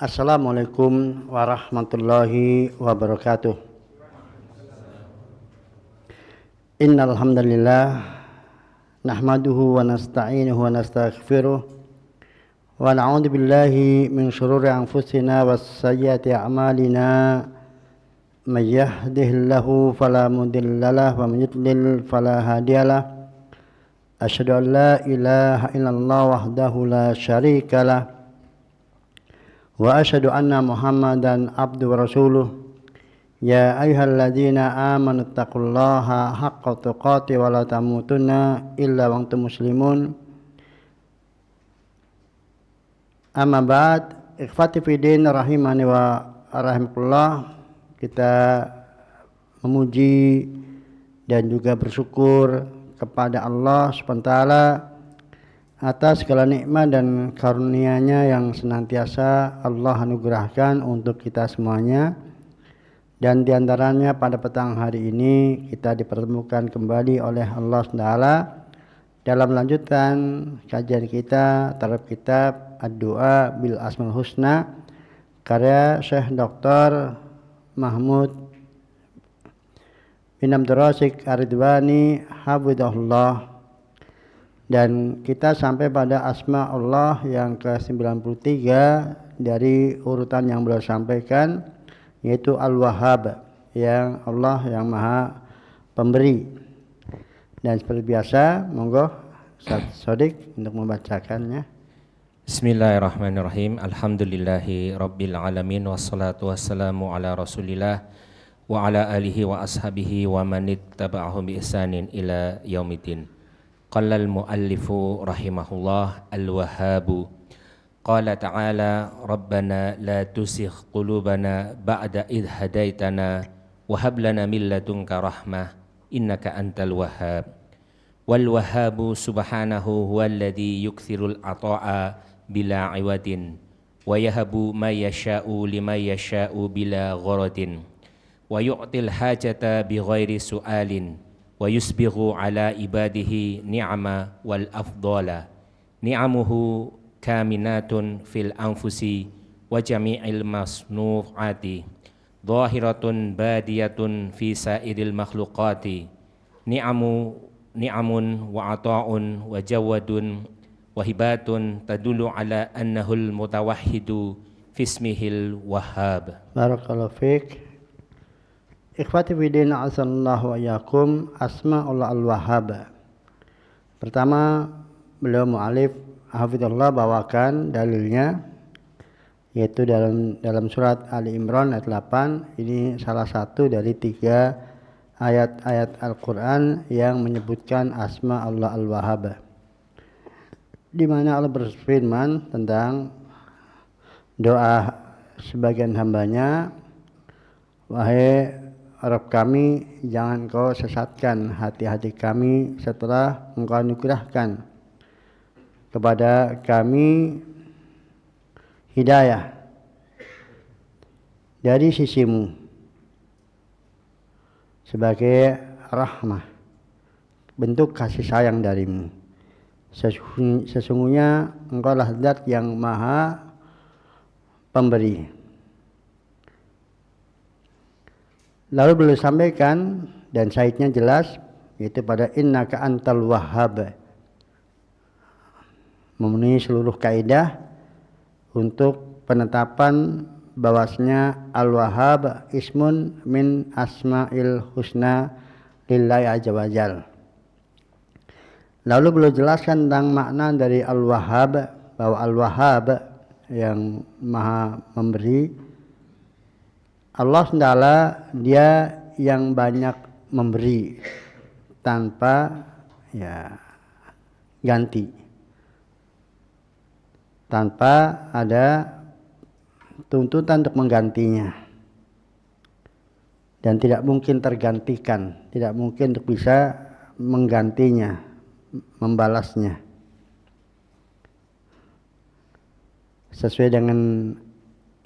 Assalamualaikum warahmatullahi wabarakatuh. Innal hamdalillah nahmaduhu wa nasta'inuhu wa nastaghfiruh wa na'udzu billahi min shururi anfusina was sayyiati a'malina may yahdihillahu fala mudhillalah wa may yudlil fala hadiyalah. Asyhadu an la ilaha illallah wahdahu la syarikalah wa asyhadu anna Muhammadan abduhu wa rasuluh. Ya ayyuhalladzina amanu taqullaha haqqa tuqatih wa la tamutunna illa wa antum muslimun. Amma ba'd, ikhwati fiddin rahimani wa rahimakumullah. Kita memuji dan juga bersyukur kepada Allah Subhanahu wa taala atas segala nikmat dan karunia-Nya yang senantiasa Allah anugerahkan untuk kita semuanya. Dan diantaranya pada petang hari ini kita dipertemukan kembali oleh Allah SWT dalam lanjutan kajian kita terhadap kitab Ad-Du'a bil Asmaul Husna karya Syekh Dr. Mahmud bin Abdul Rasyid Ar-Ridwani hafizahullah. Dan kita sampai pada asma Allah yang ke-93 dari urutan yang beliau sampaikan, yaitu Al-Wahhab, yang Allah yang Maha Pemberi. Dan seperti biasa, monggo Ustaz Sodik untuk membacakannya. Bismillahirrahmanirrahim. Alhamdulillahi rabbil alamin wassalatu wassalamu ala Rasulillah wa ala alihi wa ashabihi wa man ittaba'ahum bi ihsanin ila yaumiddin. Qala al-muallifu rahimahullah al-Wahhabu qala ta'ala rabbana la tuzigh qulubana ba'da idh hadaitana wa hab lana min ladunka rahmah innaka antal wahhab. Wal wahhabu subhanahu huwallazi yukthirul ata'a bila iwadin wa yahabu ma yasha'u liman yasha'u bila gharadin wa yu'til hajata bighairi su'alin wa yusbighu ala ibadihi ni'ama wal afdala ni'amuhu kaminatun fil anfusi wa jami'il masnu'ati zahiratun badiyatun fi sairil makhluqati ni'amun wa ata'un wa jawadun wa hibatun tadullu ala annahul mutawahhidu fismihil wahhab. Barakallahu fiik. Ikhwati fiddin azallahu wa iyyakum, asma'ul al-Wahhab. Pertama, beliau mu'alif hafizallah bawakan dalilnya, yaitu dalam surat Ali Imran ayat 8. Ini salah satu dari 3 ayat-ayat Al-Quran yang menyebutkan asma Allah Al-Wahhab, di mana Allah berfirman tentang doa sebagian hambanya, wahai Rabb kami, jangan kau sesatkan hati-hati kami setelah engkau anugerahkan kepada kami hidayah dari sisimu sebagai rahmah, bentuk kasih sayang darimu. Sesungguhnya engkau lah zat yang maha pemberi. Lalu beliau sampaikan, dan syaitnya jelas, yaitu pada innaka antal wahhab, memenuhi seluruh kaidah untuk penetapan bahwasanya Al-Wahhab ismun min asma'il husna lillahi azza wajal. Lalu beliau jelaskan tentang makna dari Al-Wahhab, bahwa Al-Wahhab yang maha memberi, Allah SWT dia yang banyak memberi tanpa ganti, tanpa ada tuntutan untuk menggantinya, dan tidak mungkin tergantikan, tidak mungkin untuk bisa menggantinya, membalasnya. Sesuai dengan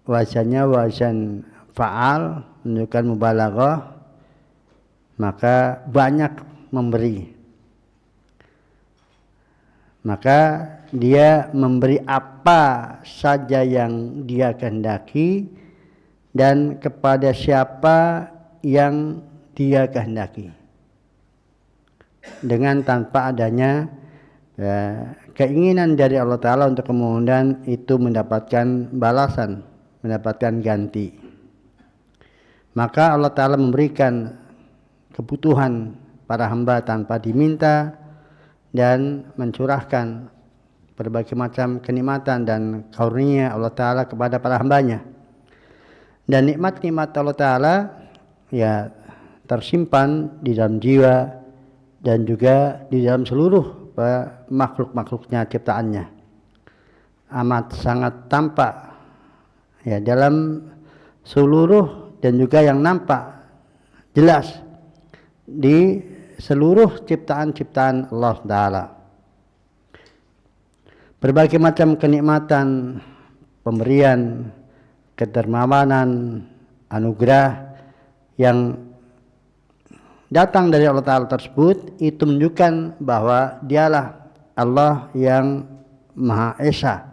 wazannya, wazan fa'al, menunjukkan mubalaghah, maka banyak memberi. maka dia memberi apa saja yang dia kehendaki dan kepada siapa yang dia kehendaki, dengan tanpa adanya keinginan dari Allah Ta'ala untuk kemudian itu mendapatkan balasan, mendapatkan ganti. Maka Allah Ta'ala memberikan kebutuhan para hamba tanpa diminta dan mencurahkan berbagai macam kenikmatan dan karunia Allah Ta'ala kepada para hambanya. Dan nikmat-nikmat Allah Ta'ala ya tersimpan di dalam jiwa dan juga di dalam seluruh makhluk-makhluknya, ciptaannya. Amat sangat tampak ya dalam seluruh dan juga yang nampak jelas di seluruh ciptaan-ciptaan Allah Ta'ala. Berbagai macam kenikmatan, pemberian, kedermawanan, anugerah yang datang dari Allah Ta'ala tersebut itu menunjukkan bahwa dialah Allah yang Maha Esa,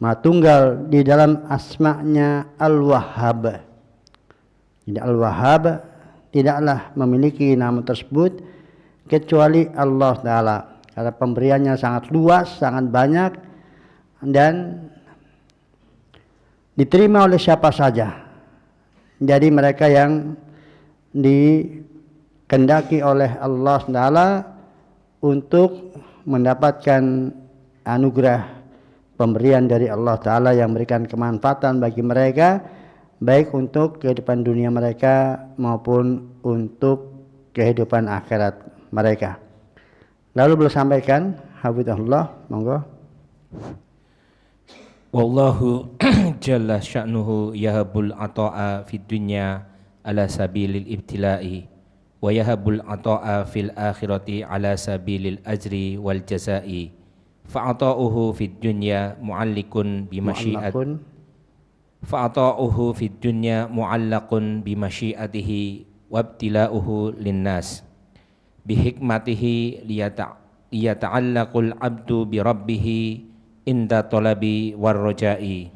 Maha Tunggal di dalam asma-Nya Al-Wahhab. Jadi Al-Wahhab tidaklah memiliki nama tersebut kecuali Allah Ta'ala, karena pemberiannya sangat luas, sangat banyak dan diterima oleh siapa saja. Jadi mereka yang dikehendaki oleh Allah Ta'ala untuk mendapatkan anugerah pemberian dari Allah Ta'ala yang memberikan kemanfaatan bagi mereka, baik untuk kehidupan dunia mereka maupun untuk kehidupan akhirat mereka. Lalu beliau sampaikan, hafizahullah, monggo. Wallahu jalla sya'nuhu yahabul ata'a fid dunya ala sabilil ibtila'i wa yahabul ata'a fil akhirati ala sabilil ajri wal jazai. Fa'ata'uhu fid dunya mu'allikun Fa'ata'uhu fid dunya mu'allaqun bimasyiatihi wabtila'uhu linnas bihikmatihi liyata'allaqul abdu birabbihi inda talabi warroja'i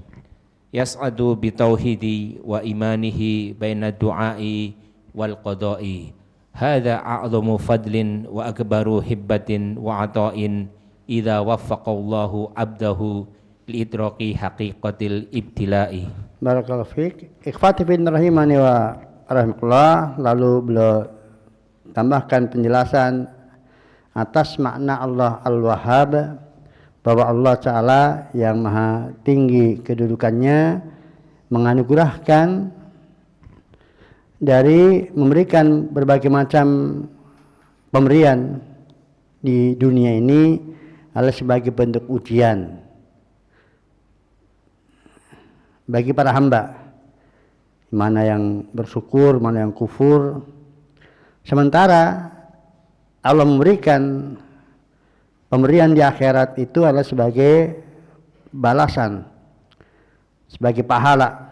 yas'adu bitauhidi wa imanihi baina du'ai wal qada'i. Hadha a'zamu fadlin wa akbaru hibbatin wa ata'in idza waffaqallahu abdahu liidraki haqiqatil ibtila'i. Barakallahu fiik. Ikhwati bin rahimani wa rahmatullah. Lalu beliau tambahkan penjelasan atas makna Allah Al-Wahhab, bahwa Allah Ta'ala yang maha tinggi kedudukannya menganugerahkan dari memberikan berbagai macam pemberian di dunia ini adalah sebagai bentuk ujian bagi para hamba, mana yang bersyukur, mana yang kufur. Sementara Allah memberikan pemberian di akhirat itu adalah sebagai balasan, sebagai pahala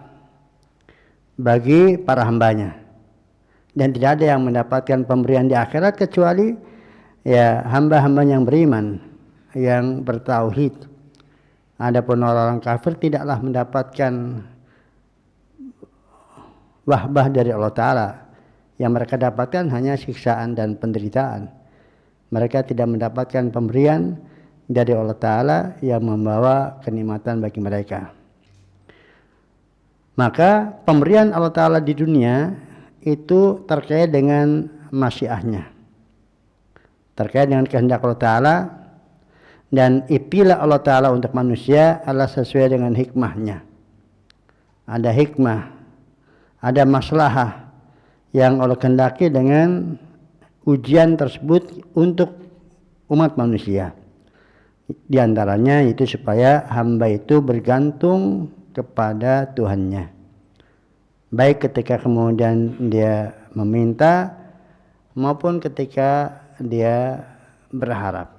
bagi para hambanya. Dan tidak ada yang mendapatkan pemberian di akhirat kecuali ya hamba-hamba yang beriman, yang bertauhid. Adapun orang-orang kafir tidaklah mendapatkan wahbah dari Allah Ta'ala. Yang mereka dapatkan hanya siksaan dan penderitaan. Mereka tidak mendapatkan pemberian dari Allah Ta'ala yang membawa kenikmatan bagi mereka. Maka pemberian Allah Ta'ala di dunia itu terkait dengan masyiahnya, terkait dengan kehendak Allah Ta'ala. Dan ipilah Allah Ta'ala untuk manusia adalah sesuai dengan hikmahnya. Ada hikmah, ada maslahah yang Allah kehendaki dengan ujian tersebut untuk umat manusia. Di antaranya itu supaya hamba itu bergantung kepada Tuhannya, baik ketika kemudian dia meminta maupun ketika dia berharap.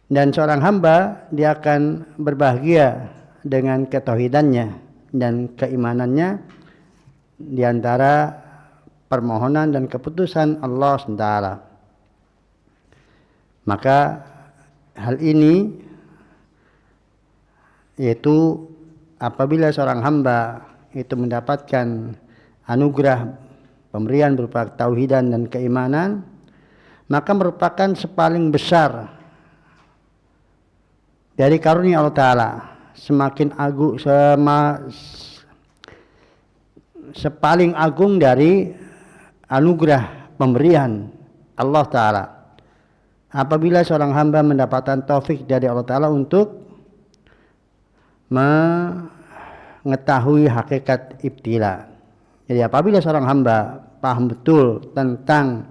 Dan seorang hamba dia akan berbahagia dengan ketauhidannya dan keimanannya di antara permohonan dan keputusan Allah SWT. Maka hal ini yaitu apabila seorang hamba itu mendapatkan anugerah pemberian berupa tauhidan dan keimanan, maka merupakan sepaling besar dari karunia Allah Ta'ala. Semakin agung, sepaling agung dari anugerah pemberian Allah Ta'ala apabila seorang hamba mendapatkan taufik dari Allah Ta'ala untuk mengetahui hakikat ibtila. Jadi apabila seorang hamba paham betul tentang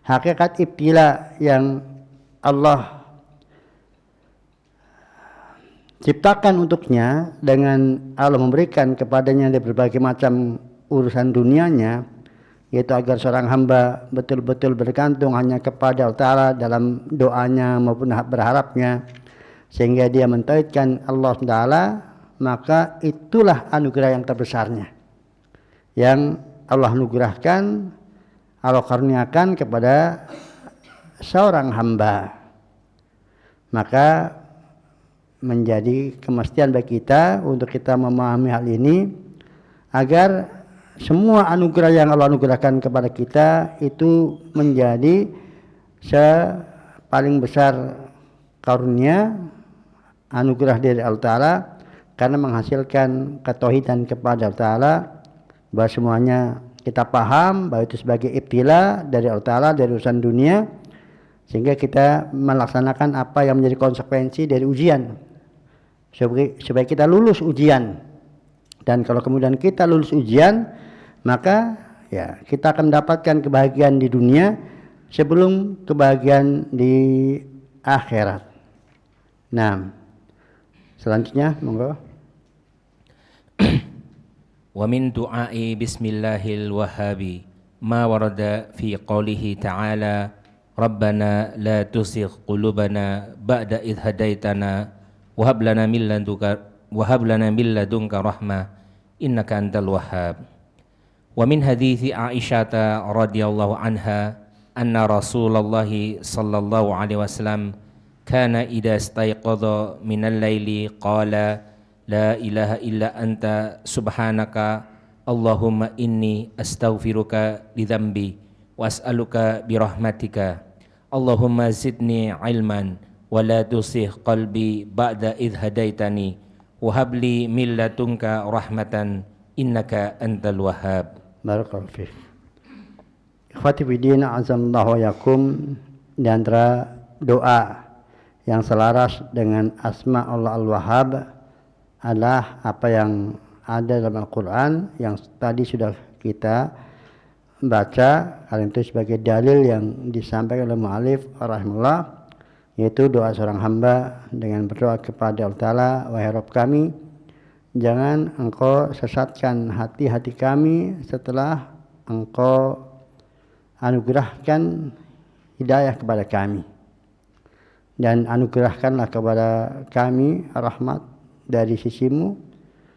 hakikat ibtila yang Allah ciptakan untuknya, dengan Allah memberikan kepadanya dari berbagai macam urusan dunianya, yaitu agar seorang hamba betul-betul bergantung hanya kepada Allah Ta'ala dalam doanya maupun berharapnya, sehingga dia mentauhidkan Allah Ta'ala, maka itulah anugerah yang terbesarnya yang Allah anugerahkan, Allah karuniakan kepada seorang hamba. Maka menjadi kemestian bagi kita untuk kita memahami hal ini, agar semua anugerah yang Allah anugerahkan kepada kita itu menjadi paling besar karunia anugerah dari Allah Ta'ala, karena menghasilkan ketauhidan kepada Allah Ta'ala, bahwa semuanya kita paham bahwa itu sebagai ibtila dari Allah Ta'ala, dari urusan dunia, sehingga kita melaksanakan apa yang menjadi konsekuensi dari ujian, supaya kita lulus ujian. Dan kalau kemudian kita lulus ujian, maka ya kita akan mendapatkan kebahagiaan di dunia sebelum kebahagiaan di akhirat. Nah, selanjutnya monggo. Wa min du'ai bismillahil wahhabi ma warada fi qawlihi ta'ala Rabbana la tuzigh qulubana ba'da idh hadaitana wa hab lana min ladunka rahmah innaka antal wahhab. Wa min hadithi Aisyah radhiyallahu anha anna Rasulullah sallallahu alaihi wasallam kana idza istayqadha minal laili qala la ilaha illa anta subhanaka Allahumma inni astaghfiruka li dhanbi wa as'aluka bi rahmatika Allahumma zidni ilman wa la tusih qalbi ba'da idh hadaitani wa hab li min ladunka rahmatan innaka antal wahhab. Barakallahu fiik. Ikhwati fiddin azamullahu wa yakum, di antara doa yang selaras dengan asma Allah Al-Wahhab adalah apa yang ada dalam Al-Quran yang tadi sudah kita baca. Hal itu sebagai dalil yang disampaikan oleh mu'alif rahimahullah, yaitu doa seorang hamba dengan berdoa kepada Allah Ta'ala, wahai Rabb kami, jangan engkau sesatkan hati-hati kami setelah engkau anugerahkan hidayah kepada kami, dan anugerahkanlah kepada kami rahmat dari sisimu,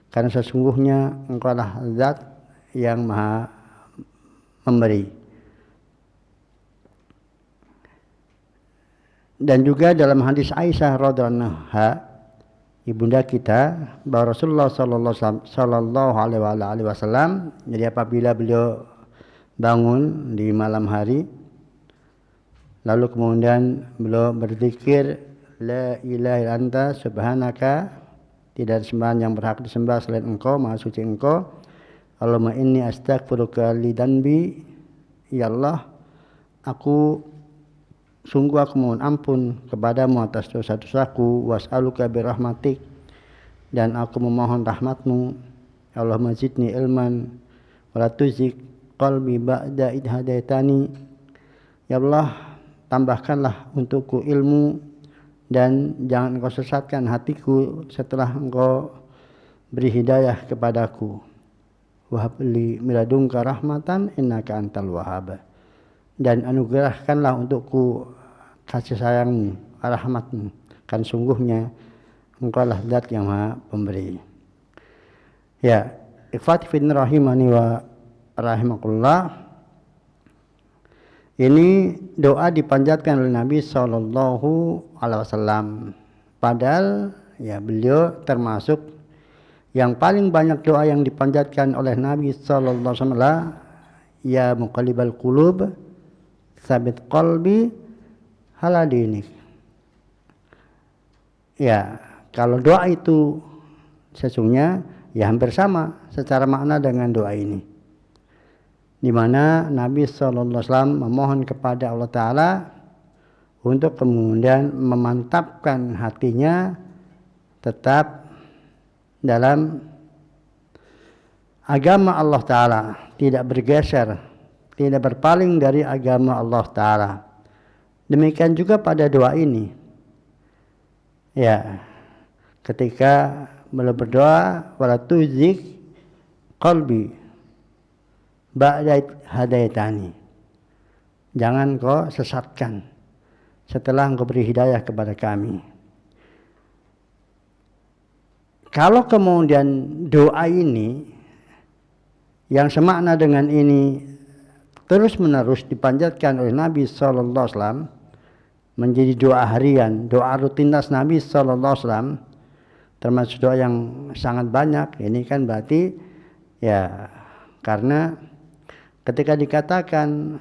karena sesungguhnya engkau adalah zat yang maha memberi. Dan juga dalam hadis Aisyah radhiyallahu anha, ibunda kita, bahwa Rasulullah sallallahu alaihi wasallam, jadi apabila beliau bangun di malam hari, lalu kemudian beliau berzikir la ilaha illa anta subhanaka, tidak ada sembahan yang berhak disembah selain engkau, maha suci engkau. Allahumma inni astaghfiruka li dhanbi, ya Allah, sungguh aku mohon ampun kepadamu atas dosa-dosaku, was'aluka birahmatik, dan aku memohon rahmatmu. Allahumma zidni ilman wa la tuzigh qalbi ba'da idh hadaitani, ya Allah, tambahkanlah untukku ilmu dan jangan engkau sesatkan hatiku setelah engkau beri hidayah kepadaku. Wahab li min ladunka rahmatan innaka antal wahhab, dan anugerahkanlah untukku kasih sayangmu, rahmatmu, kan sungguhnya engkau lah zat yang maha pemberi. Ya, ikhwati fiddin rahimani wa rahimakumullah, Ini doa dipanjatkan oleh Nabi Shallallahu Alaihi Wasallam. Padahal ya beliau termasuk yang paling banyak doa yang dipanjatkan oleh Nabi Shallallahu Alaihi Wasallam. Ya muqallibal qulub, tsabit qalbi ala dinik. Ya, kalau doa itu sesungguhnya ya hampir sama secara makna dengan doa ini, di mana Nabi SAW memohon kepada Allah Ta'ala untuk kemudian memantapkan hatinya tetap dalam agama Allah Ta'ala, tidak bergeser, tidak berpaling dari agama Allah Ta'ala. Demikian juga pada doa ini. Ya, ketika beliau berdoa, wala tuzigh qalbi ba'da hadaitani. Jangan kau sesatkan setelah engkau beri hidayah kepada kami. Kalau kemudian doa ini yang semakna dengan ini terus menerus dipanjatkan oleh Nabi Sallallahu Alaihi Wasallam menjadi doa harian, doa rutinitas Nabi Sallallahu Alaihi Wasallam, termasuk doa yang sangat banyak. Ini kan berarti ya, karena ketika dikatakan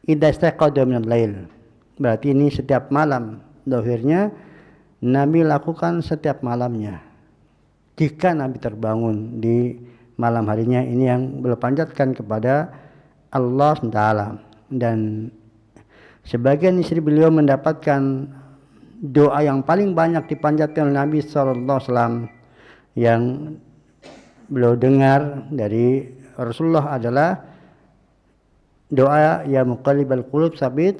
idza istaqada minal lail, berarti ini setiap malam. Dohirnya Nabi lakukan setiap malamnya. Jika Nabi terbangun di malam harinya, ini yang beliau panjatkan kepada Allah SWT. Dan sebagian istri beliau mendapatkan doa yang paling banyak dipanjatkan oleh Nabi SAW yang beliau dengar dari Rasulullah adalah doa ya muqallibal qulub tsabit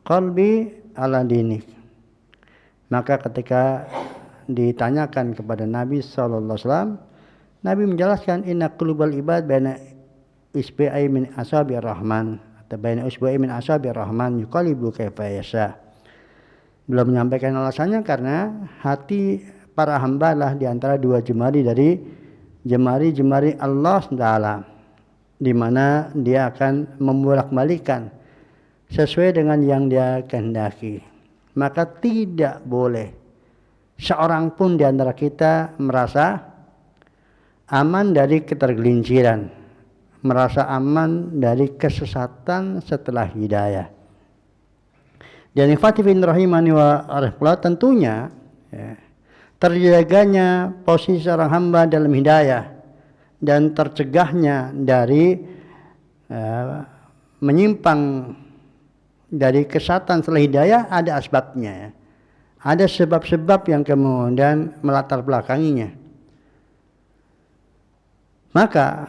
qalbi ala dinik. Maka ketika ditanyakan kepada Nabi SAW, Nabi menjelaskan inna qulubal ibad baina isbi'i min asabi'ir rahman atau baina isbi'i min asabi'ir rahman yuqallibu kaifa yasha. Belum menyampaikan alasannya karena hati para hamba lah di antara dua jemari dari jemari-jemari Allah Taala, di mana dia akan membolak-balikan sesuai dengan yang dia kehendaki. Maka tidak boleh seorang pun di antara kita merasa aman dari ketergelinciran, merasa aman dari kesesatan setelah hidayah. Dan ikhwatifin rahimani wa rahmatullah, tentunya ya, terjaganya posisi seorang hamba dalam hidayah dan tercegahnya dari menyimpang dari kesesatan setelah hidayah ada asbabnya ya. Ada sebab-sebab yang kemudian melatar belakanginya. Maka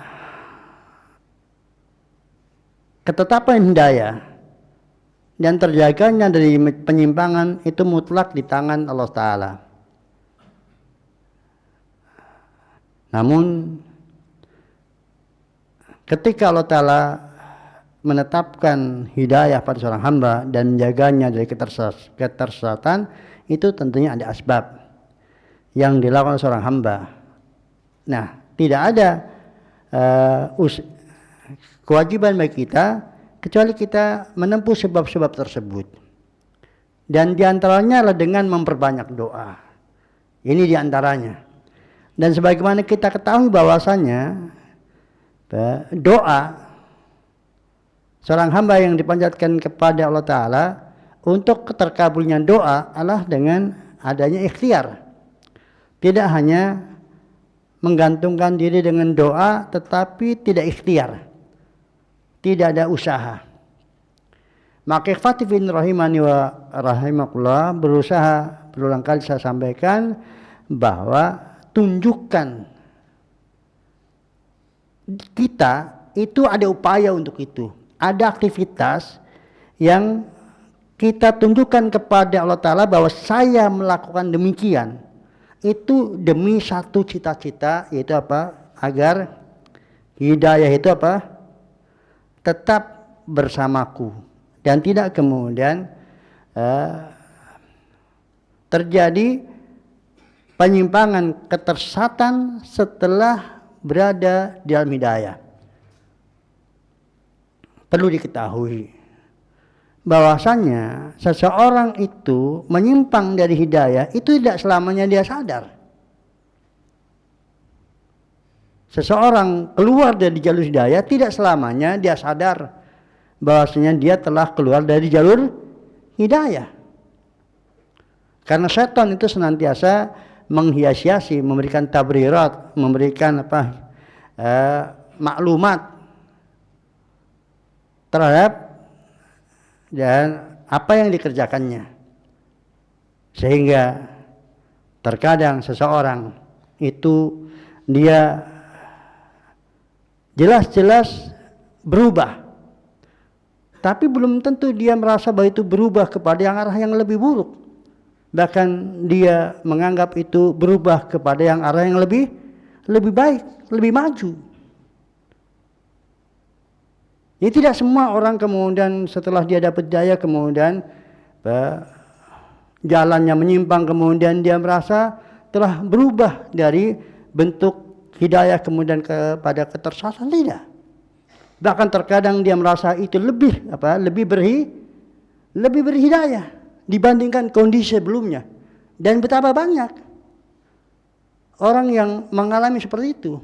ketetapan hidayah dan terjaganya dari penyimpangan itu mutlak di tangan Allah Ta'ala. Namun ketika Allah Ta'ala menetapkan hidayah pada seorang hamba dan menjaganya dari ketersesatan, itu tentunya ada asbab yang dilakukan oleh seorang hamba. Nah, tidak ada kewajiban bagi kita kecuali kita menempuh sebab-sebab tersebut. Dan diantaranya adalah dengan memperbanyak doa. Ini diantaranya. Dan sebagaimana kita ketahui bahwasanya doa seorang hamba yang dipanjatkan kepada Allah Ta'ala untuk terkabulnya doa adalah dengan adanya ikhtiar. Tidak hanya menggantungkan diri dengan doa tetapi tidak ikhtiar, tidak ada usaha. Maka ikhwatifin rahimani wa rahimakullah, berusaha berulang kali saya sampaikan bahwa tunjukkan kita itu ada upaya untuk itu, ada aktivitas yang kita tunjukkan kepada Allah Ta'ala bahwa saya melakukan demikian itu demi satu cita-cita, yaitu apa? Agar hidayah itu apa? Tetap bersamaku dan tidak kemudian terjadi penyimpangan, ketersesatan setelah berada di dalam hidayah. perlu diketahui bahwasanya seseorang itu menyimpang dari hidayah itu tidak selamanya dia sadar. Seseorang keluar dari jalur hidayah tidak selamanya dia sadar bahwasanya dia telah keluar dari jalur hidayah. Karena setan itu senantiasa menghias-hiasi, memberikan tabrirat, memberikan maklumat terhadap dan apa yang dikerjakannya, sehingga terkadang seseorang itu dia jelas-jelas berubah, tapi belum tentu dia merasa bahwa itu berubah kepada yang arah yang lebih buruk. Bahkan dia menganggap itu berubah kepada yang arah yang lebih baik, lebih maju. Jadi tidak semua orang kemudian setelah dia dapat daya kemudian jalannya menyimpang, kemudian dia merasa telah berubah dari bentuk hidayah kemudian kepada ketersesatan, tidak. Bahkan terkadang dia merasa itu lebih berhidayah dibandingkan kondisi sebelumnya. Dan betapa banyak orang yang mengalami seperti itu.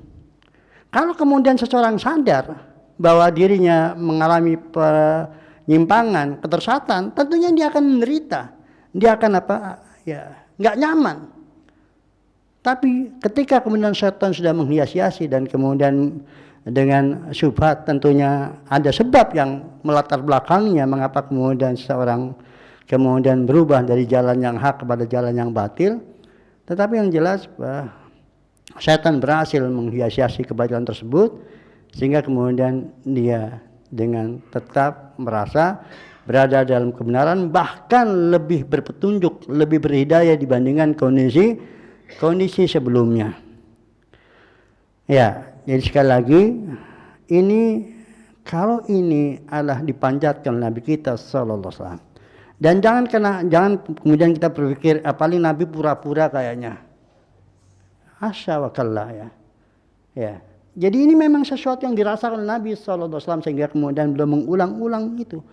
Kalau kemudian seseorang sadar bahwa dirinya mengalami penyimpangan, ketersesatan, tentunya dia akan menderita. Dia akan nggak nyaman. Tapi ketika kemudian setan sudah menghias-hiasi dan kemudian dengan syubhat, tentunya ada sebab yang melatar belakangnya mengapa kemudian seseorang kemudian berubah dari jalan yang hak kepada jalan yang batil. Tetapi yang jelas setan berhasil menghias-hiasi kebatilan tersebut, sehingga kemudian dia dengan tetap merasa berada dalam kebenaran, bahkan lebih berpetunjuk, lebih berhidayah dibandingkan kondisi sebelumnya. Ya, jadi sekali lagi kalau ini adalah dipanjatkan Nabi kita sallallahu alaihi wasallam. Dan jangan kemudian kita berpikir paling Nabi pura-pura kayaknya. Asya wa kalla ya. Jadi ini memang sesuatu yang dirasakan Nabi sallallahu alaihi wasallam, sehingga kemudian beliau mengulang-ulang itu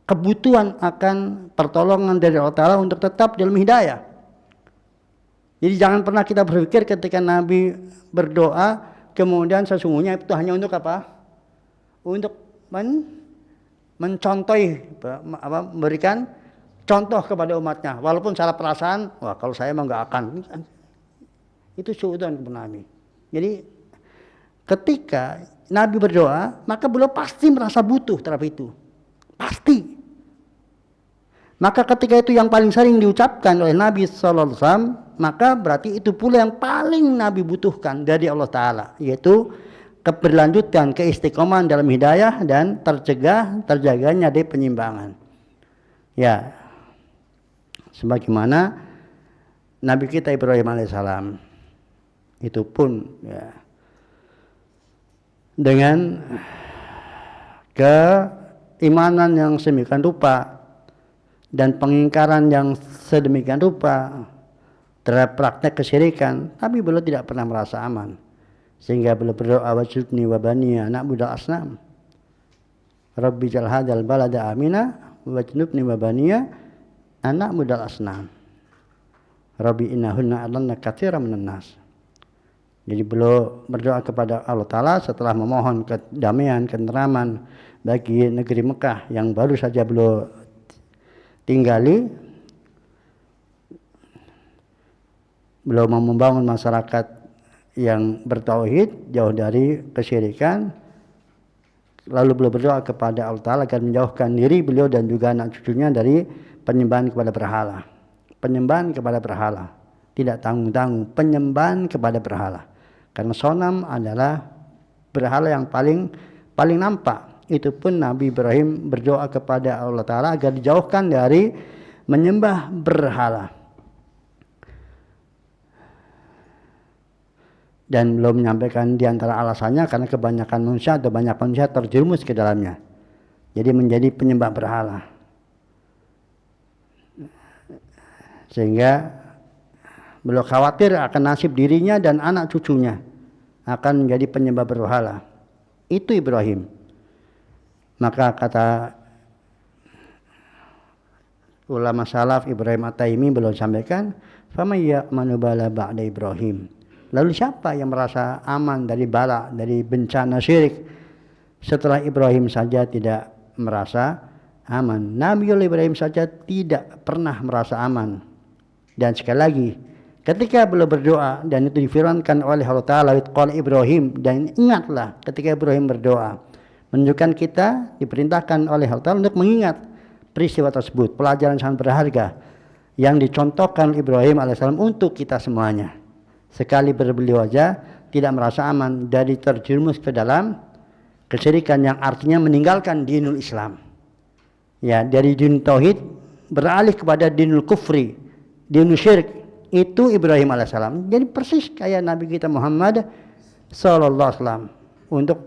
kebutuhan akan pertolongan dari Allah Ta'ala untuk tetap dalam hidayah. Jadi jangan pernah kita berpikir ketika Nabi berdoa kemudian sesungguhnya itu hanya untuk apa? Untuk mencontohi, memberikan contoh kepada umatnya, walaupun secara perasaan, wah kalau saya emang nggak akan. Itu suudzon kepada Nabi. Jadi ketika Nabi berdoa, maka beliau pasti merasa butuh terhadap itu, pasti. Maka ketika itu yang paling sering diucapkan oleh Nabi sallallahu alaihi wasallam, maka berarti itu pula yang paling Nabi butuhkan dari Allah Ta'ala, yaitu keberlanjutan, keistiqomahan dalam hidayah dan terjaganya dari penyimpangan. Ya, sebagaimana Nabi kita Ibrahim alaihissalam itu pun ya, dengan keimanan yang sedemikian rupa dan pengingkaran yang sedemikian rupa terhadap praktek kesyirikan, tapi beliau tidak pernah merasa aman, sehingga beliau berdoa waj'alni wa baniya na'budal asnam rabbi jal hadzal balada amina waj'alni wa baniya na'budal asnam rabbi innahunna adlanna katsiran minan nas. Jadi beliau berdoa kepada Allah Ta'ala setelah memohon kedamaian, ketenteraman bagi negeri Mekah yang baru saja beliau tinggali. Beliau mau membangun masyarakat yang bertauhid, jauh dari kesyirikan. Lalu beliau berdoa kepada Allah Ta'ala agar menjauhkan diri beliau dan juga anak cucunya dari penyembahan kepada berhala. Penyembahan kepada berhala, tidak tanggung-tanggung, penyembahan kepada berhala. Karena sonam adalah berhala yang paling nampak. Itu pun Nabi Ibrahim berdoa kepada Allah Ta'ala agar dijauhkan dari menyembah berhala. Dan belum menyampaikan di antara alasannya karena kebanyakan manusia atau banyak manusia terjerumus ke dalamnya. Jadi menjadi penyembah berhala. Sehingga beliau khawatir akan nasib dirinya dan anak cucunya akan menjadi penyembah berhala. Itu Ibrahim. Maka kata ulama salaf Ibrahim At-Taimi belum sampaikan, "Faman ya'manu bala ba'da Ibrahim." Lalu siapa yang merasa aman dari bala, dari bencana syirik setelah Ibrahim saja tidak merasa aman? Nabi Ibrahim saja tidak pernah merasa aman. Dan sekali lagi, ketika beliau berdoa dan itu difirmankan oleh Allah Ta'ala, qala Ibrahim, dan ingatlah ketika Ibrahim berdoa, menunjukkan kita diperintahkan oleh Allah Ta'ala untuk mengingat peristiwa tersebut, pelajaran sangat berharga yang dicontohkan Ibrahim alaihissalam untuk kita semuanya. Sekali beliau aja tidak merasa aman dari terjerumus ke dalam kesyirikan yang artinya meninggalkan dinul Islam. Ya, dari din tauhid beralih kepada dinul kufri, dinul syirik. Itu Ibrahim alaihissalam. Jadi persis kayak Nabi kita Muhammad sallallahu alaihi wasallam untuk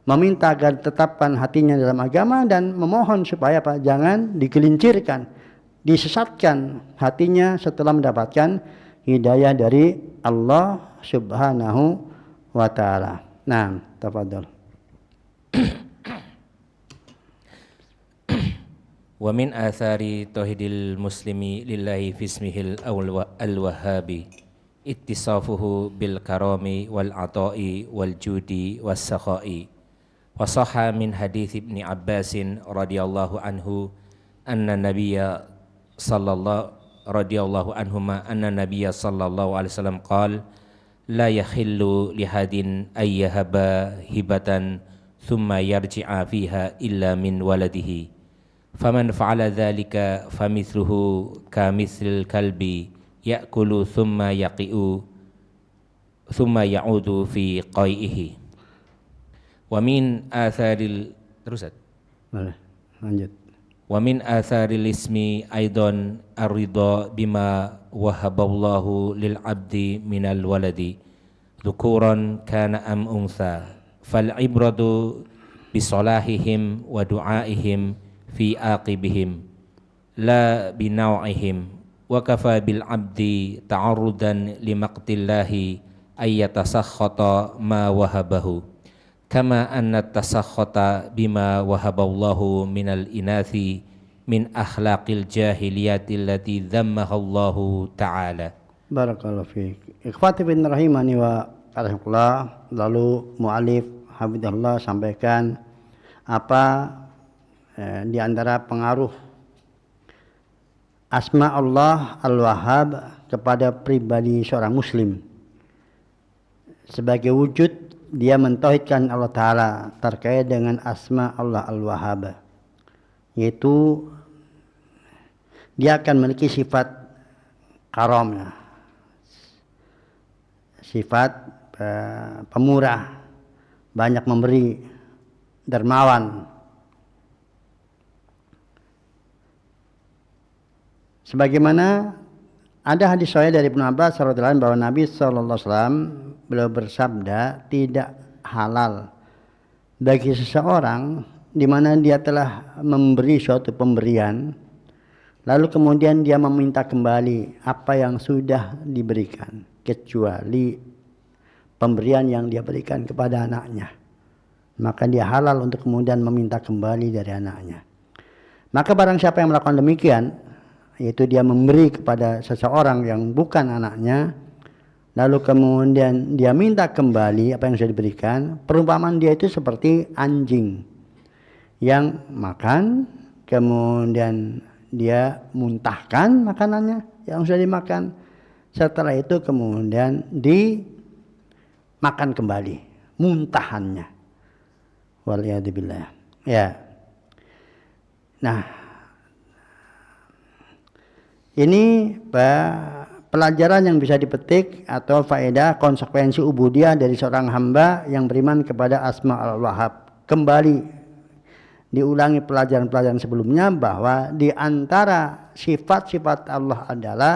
meminta agar tetapkan hatinya dalam agama dan memohon supaya jangan digelincirkan, disesatkan hatinya setelah mendapatkan hidayah dari Allah Subhanahu wa taala. Nah, tafadhol. Wa min athari tauhidil muslimi lillahi fismihil al-wahhabi ittisafuhu bil karami wal ata'i wal judi was sakha'i. Wa sahha min hadits Ibnu Abbas radhiyallahu anhu anna nabiyya sallallahu radhiyallahu anhuma anna nabiyya sallallahu alaihi wasallam qala la yakhillu lihadin ayyahaba hibatan thumma yarji'a fiha illa min waladihi faman fa'ala dhalika famithluhu kamithlil kalbi ya'kulu thumma yaqi'u thumma ya'udu fi qai'ihi. Wa min atharil terus. Boleh, lanjut. Wa min atharil ismi aidan ar-ridha bima wahaballahu lil abdi minal waladi dhukuran kana am untha fal ibratu bisolahihim wa du'aihim fi aqibihim la binaw'ihim wa kafa bil abdi ta'arrudan limaqtillahi ayyatasakhata ma wahabahu kama anna tasakhata bima wahaballahu minal inathi min akhlaqil jahiliyati allati dhammaha Allahu ta'ala. Barakallahu fiik. Ikhwati bin rahimani wa rahmatullah. Lalu mu'alif hafizahullah sampaikan apa di antara pengaruh asma Allah Al-Wahhab kepada pribadi seorang muslim sebagai wujud dia mentauhidkan Allah Ta'ala terkait dengan asma Allah Al-Wahhab, yaitu dia akan memiliki sifat karam, sifat pemurah, banyak memberi, dermawan. Sebagaimana ada hadis sahih dari Ibnu Abbas radhiyallahu anhu bahwa Nabi sallallahu alaihi wasallam beliau bersabda, tidak halal bagi seseorang di mana dia telah memberi suatu pemberian lalu kemudian dia meminta kembali apa yang sudah diberikan kecuali pemberian yang dia berikan kepada anaknya, maka dia halal untuk kemudian meminta kembali dari anaknya. Maka barang siapa yang melakukan demikian, yaitu dia memberi kepada seseorang yang bukan anaknya lalu kemudian dia minta kembali apa yang sudah diberikan, perumpamaan dia itu seperti anjing yang makan kemudian dia muntahkan makanannya yang sudah dimakan, setelah itu kemudian dimakan kembali muntahannya, waliyadzubillah. Ya, nah ini pelajaran yang bisa dipetik atau faedah konsekuensi ubudiyah dari seorang hamba yang beriman kepada asma al-Wahhab. Kembali diulangi pelajaran-pelajaran sebelumnya bahwa di antara sifat-sifat Allah adalah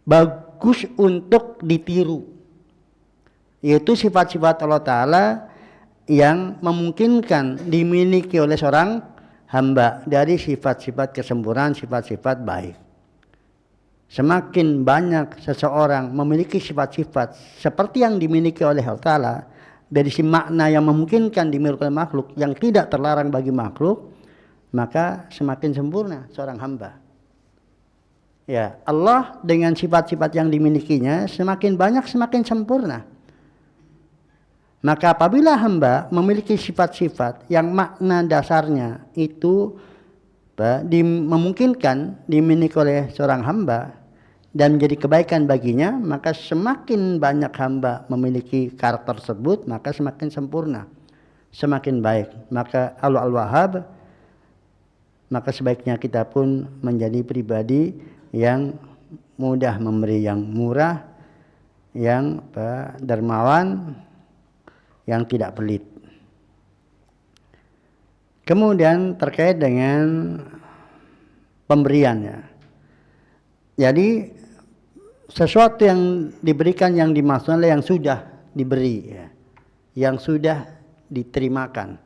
bagus untuk ditiru, yaitu sifat-sifat Allah Ta'ala yang memungkinkan dimiliki oleh seorang hamba dari sifat-sifat kesempurnaan, sifat-sifat baik. Semakin banyak seseorang memiliki sifat-sifat seperti yang dimiliki oleh Allah Ta'ala, dari si makna yang memungkinkan dimiliki oleh makhluk, yang tidak terlarang bagi makhluk, maka semakin sempurna seorang hamba. Ya, Allah dengan sifat-sifat yang dimilikinya semakin banyak semakin sempurna. Maka apabila hamba memiliki sifat-sifat yang makna dasarnya itu memungkinkan dimiliki oleh seorang hamba dan menjadi kebaikan baginya, maka semakin banyak hamba memiliki karakter tersebut, maka semakin sempurna, semakin baik. Maka Allah Al-Wahhab, maka sebaiknya kita pun menjadi pribadi yang mudah memberi, yang murah, yang dermawan, yang tidak pelit. Kemudian terkait dengan pemberiannya. Jadi sesuatu yang diberikan yang dimaksudkan adalah yang sudah diberi, ya, yang sudah diterimakan.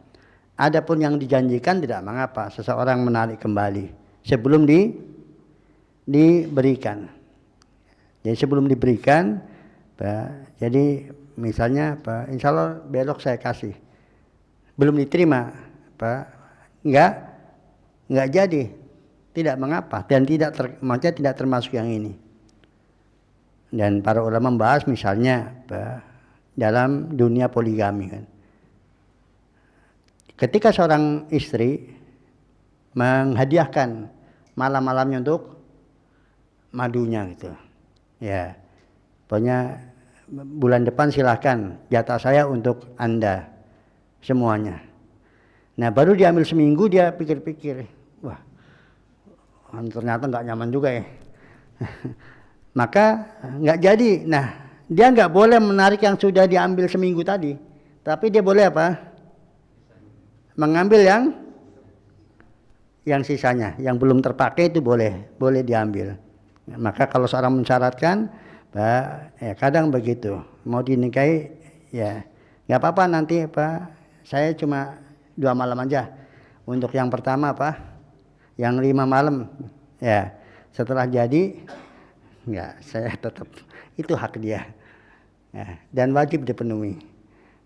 Adapun yang dijanjikan tidak mengapa seseorang menarik kembali sebelum diberikan. Jadi sebelum diberikan, jadi misalnya insya Allah belok saya kasih, belum diterima, nggak jadi, tidak mengapa dan maksudnya tidak termasuk yang ini. Dan para ulama membahas misalnya dalam dunia poligami kan. Ketika seorang istri menghadiahkan malam-malamnya untuk madunya gitu. Ya. Pokoknya bulan depan silahkan jatah saya untuk Anda semuanya. Nah, baru diambil seminggu dia pikir-pikir, wah, ternyata nggak nyaman juga ya. Maka nggak jadi. Nah, dia nggak boleh menarik yang sudah diambil seminggu tadi, tapi dia boleh apa? Mengambil yang sisanya, yang belum terpakai itu boleh diambil. Maka kalau seorang mensyaratkan, ya kadang begitu, mau dinikahi, ya nggak apa-apa nanti saya cuma 2 malam aja. Untuk yang pertama yang 5 malam, ya setelah jadi. Enggak, saya tetap itu hak dia, ya, dan wajib dipenuhi.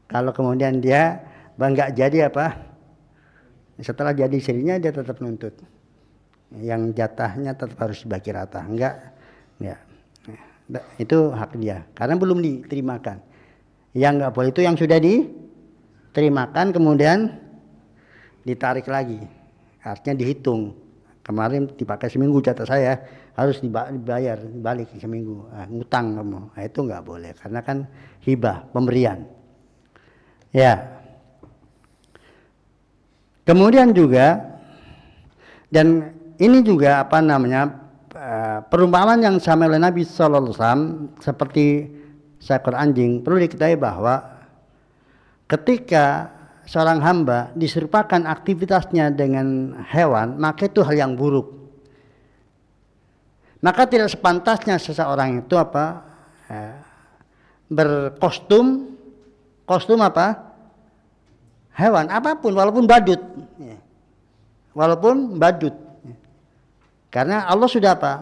Kalau kemudian dia enggak jadi setelah jadi istrinya dia tetap nuntut, yang jatahnya tetap harus dibagi rata. Enggak, ya, itu hak dia karena belum diterimakan. Yang enggak boleh itu yang sudah diterimakan kemudian ditarik lagi, artinya dihitung. Kemarin dipakai seminggu jatah saya, harus dibayar balik seminggu, ngutang kamu. Nah, itu nggak boleh karena kan hibah, pemberian. Ya. Kemudian juga, dan ini juga perumpamaan yang sama oleh Nabi Sallallahu Alaihi Wasallam seperti seekor anjing. Perlu diketahui bahwa ketika seorang hamba diserupakan aktivitasnya dengan hewan, maka itu hal yang buruk. Maka tidak sepantasnya seseorang itu berkostum hewan apapun, walaupun badut, karena Allah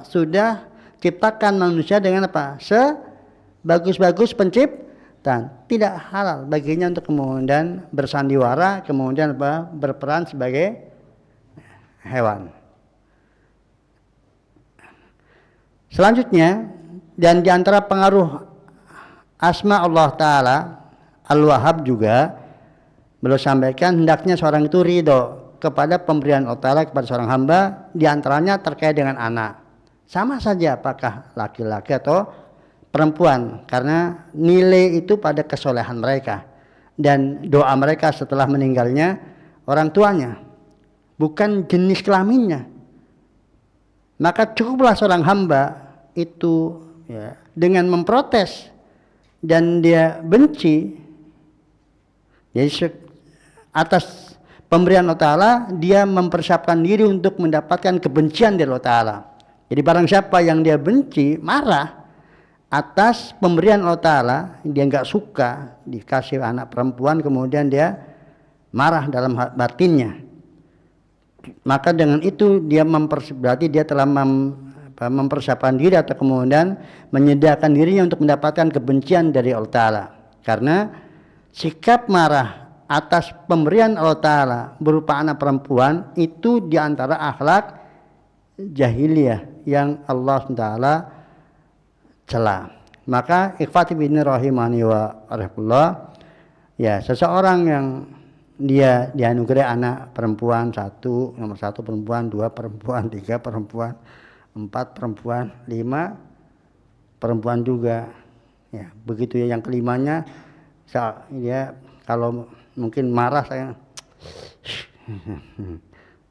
sudah ciptakan manusia dengan sebagus-bagus penciptaan. Tidak halal baginya untuk kemudian bersandiwara, kemudian berperan sebagai hewan. Selanjutnya, dan di antara pengaruh asma Allah Ta'ala, Al-Wahhab juga beliau sampaikan hendaknya seorang itu ridho kepada pemberian Allah Ta'ala kepada seorang hamba, di antaranya terkait dengan anak. Sama saja apakah laki-laki atau perempuan, karena nilai itu pada kesolehan mereka dan doa mereka setelah meninggalnya orang tuanya, bukan jenis kelaminnya. Maka cukuplah seorang hamba itu dengan memprotes dan dia benci, jadi atas pemberian Allah Ta'ala dia mempersiapkan diri untuk mendapatkan kebencian dari Allah Ta'ala. Jadi barang siapa yang dia benci, marah atas pemberian Allah Ta'ala, dia nggak suka dikasih anak perempuan, kemudian dia marah dalam batinnya, maka dengan itu dia berarti dia telah mempersiapkan diri atau kemudian menyediakan dirinya untuk mendapatkan kebencian dari Allah Ta'ala. Karena sikap marah atas pemberian Allah Ta'ala berupa anak perempuan itu diantara akhlak jahiliyah yang Allah Ta'ala cela. Maka ikhwati bini rahimani wa rahmatullah, ya seseorang yang dia dianugerahi anak perempuan nomor satu perempuan, dua perempuan, tiga perempuan, empat perempuan, lima perempuan juga, ya begitu ya. Yang kelimanya dia kalau mungkin marah saya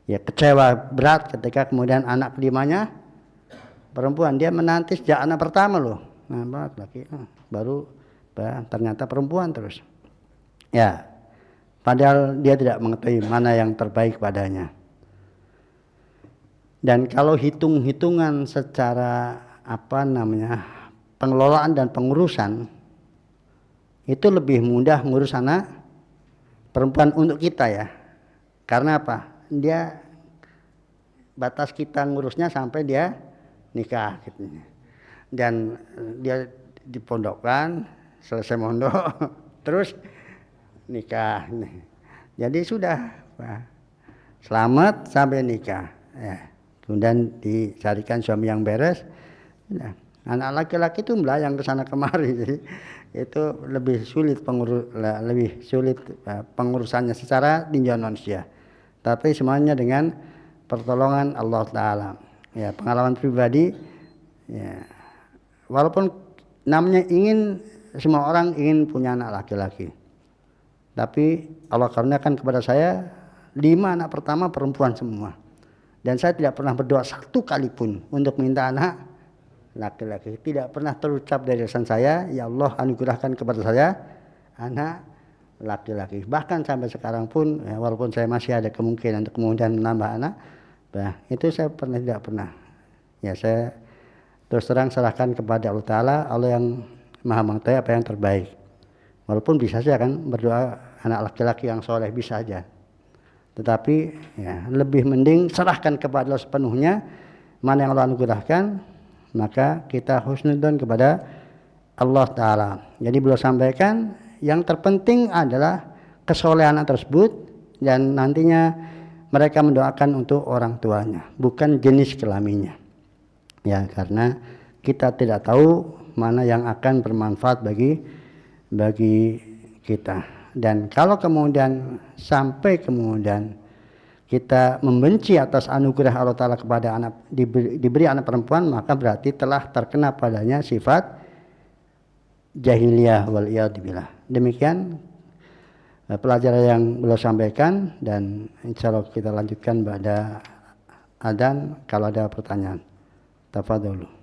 ya kecewa berat ketika kemudian anak kelimanya perempuan, dia menanti sejak anak pertama loh, nah laki baru ternyata perempuan terus, ya padahal dia tidak mengetahui mana yang terbaik padanya. Dan kalau hitung-hitungan secara pengelolaan dan pengurusan, itu lebih mudah ngurus anak perempuan untuk kita ya. Karena apa? Dia batas kita ngurusnya sampai dia nikah gitu. Dan dia dipondokkan, selesai mondok terus nikah. Jadi sudah selamat sampai nikah ya. Kemudian dicarikan suami yang beres. Nah, anak laki-laki itu melayang ke sana kemari, jadi itu lebih sulit pengurusannya secara tinjauan manusia. Tapi semuanya dengan pertolongan Allah Ta'ala. Ya, pengalaman pribadi, ya, walaupun namanya semua orang ingin punya anak laki-laki, tapi Allah karuniakan kepada saya 5 anak pertama perempuan semua. Dan saya tidak pernah berdoa satu kali pun untuk minta anak laki-laki. Tidak pernah terucap dari lisan saya, ya Allah anugerahkan kepada saya anak laki-laki. Bahkan sampai sekarang pun, ya, walaupun saya masih ada kemungkinan untuk kemudian menambah anak, itu saya tidak pernah. Ya, saya terus terang serahkan kepada Allah Ta'ala, Allah yang maha mengetahui apa yang terbaik. Walaupun bisa saja kan berdoa anak laki-laki yang soleh, bisa saja. Tetapi ya, lebih mending serahkan kepada Allah sepenuhnya, mana yang Allah anugerahkan, maka kita husnudzon kepada Allah Ta'ala. Jadi beliau sampaikan yang terpenting adalah kesolehan tersebut, dan nantinya mereka mendoakan untuk orang tuanya, bukan jenis kelaminnya. Ya, karena kita tidak tahu mana yang akan bermanfaat bagi kita. Dan kalau kemudian sampai kemudian kita membenci atas anugerah Allah Ta'ala kepada diberi anak perempuan, maka berarti telah terkena padanya sifat jahiliyah waliyadzubillah. Demikian pelajaran yang beliau sampaikan, dan insya Allah kita lanjutkan pada adzan kalau ada pertanyaan. Tafadholu.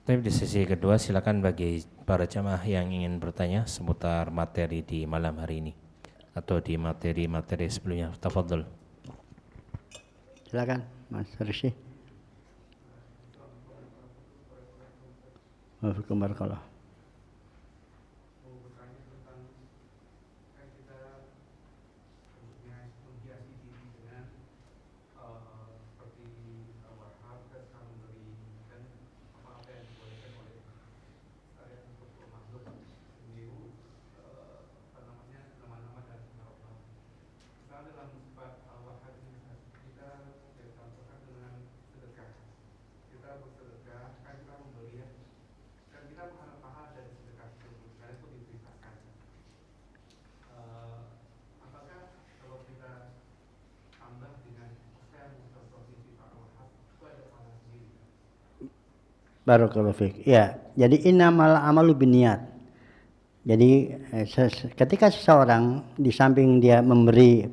Tapi di sesi kedua silakan bagi para jamaah yang ingin bertanya seputar materi di malam hari ini atau di materi-materi sebelumnya. Tafadhol. Silakan Mas Rizky. Waalaikumsalam. Barakallahu fiik. Ya, jadi innamal amalu binniyat. Jadi ketika seseorang di samping dia memberi